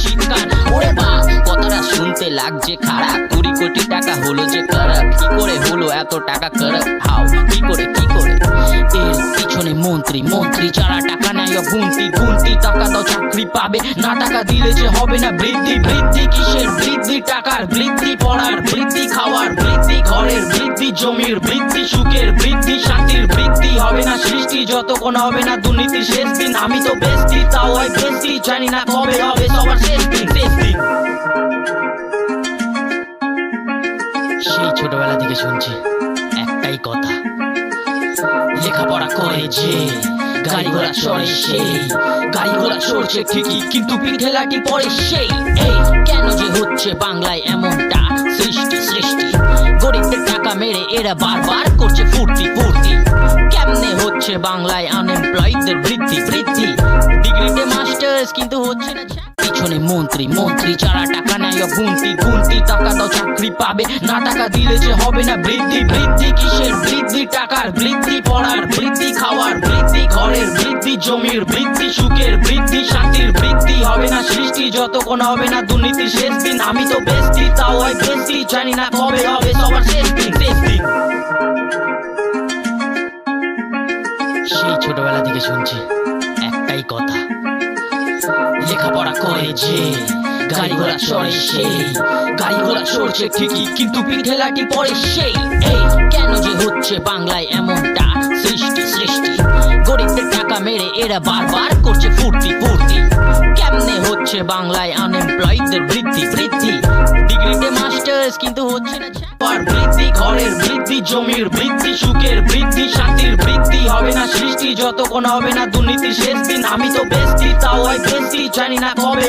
চিৎকার। ওরে বাপ, কথাটা শুনতে লাগছে খারাপ, 20 কোটি টাকা হলো যে খারাপ। কি করে হলো এত টাকা খারাপ? হাও, কি করে এর পিছনে মন্ত্রী যারা টাকা নেয় গুনতি টাকা দাও চাকরি পাবে, না টাকা দিলে যে হবে না বৃদ্ধি। কিসের বৃদ্ধি? টাকার বৃদ্ধি, পড়ার বৃদ্ধি, খাওয়ার বৃদ্ধি, ঘরের বৃদ্ধি, জমির বৃদ্ধি, সুখের বৃদ্ধি, শান্তির বৃদ্ধি। হবে না সৃষ্টি যতক্ষণ হবে না দুর্নীতির শেষ দিন। আমি তো বেস্তি, তাও হয় বেস্তি, জানি না কবে হবে সবার শেষ দিন। সেই ছোটবেলা থেকে শুনছি একটাই কথা, লেখাপড়া করে যে গাড়ি ঘোড়া চড়ে সেই। গাড়ি ঘোড়া চড়ছে ঠিকই কিন্তু পিঠে লাঠি পড়ে সেই। এই কেন যে হচ্ছে বাংলায় এমনটা? সৃষ্টি গরিবদের টাকা মেরে এরা বারবার করছে ফুর্তি। কেমনে হচ্ছে বাংলায় আনএমপ্লয়েডদের বৃদ্ধি? ডিগ্রিতে মাস্টার্স কিন্তু হচ্ছে না। পিছনে মন্ত্রী যারা টাকা নেয় গুনতি টাকা দাও চাকরি পাবে, না টাকা দিলে যে হবে না বৃদ্ধি। কিসের বৃদ্ধি? টাকার বৃদ্ধি, পড়ার বৃদ্ধি, খাওয়ার বৃদ্ধি, ঘরের বৃদ্ধি, জমির বৃদ্ধি, সুখের বৃদ্ধি, শান্তির বৃদ্ধি। হবে না সৃষ্টি যতক্ষণ হবে না দুর্নীতির শেষ দিন। আমি তো বেস্তি, তাও হয় বেস্তি, জানি না কবে হবে সবার শেষ দিন। সেই ছোটবেলা থেকে শুনছি একটাই কথা, লেখাপড়া করে যে গাড়ি ঘোড়া চড়ে সেই। গাড়ি ঘোড়া চড়ছে ঠিকই কিন্তু পিঠে লাঠি পড়ে সেই। এই কেন যে হচ্ছে বাংলায় এমনটা? সৃষ্টি গরিবদের টাকা মেরে এরা বারবার করছে ফুর্তি। কেমনে হচ্ছে বাংলায় আনএমপ্লয়েডদের বৃদ্ধি? ডিগ্রিতে মাস্টার্স কিন্তু হচ্ছে না। বৃদ্ধি, ঘরের বৃদ্ধি, জমির বৃদ্ধি, সুখের বৃদ্ধি, শান্তির বৃদ্ধি। হবে না সৃষ্টি যতক্ষণ হবে না দুর্নীতির শেষ দিন। আমি তো বেস্তি, তাও হয় বেস্তি, জানি না কবে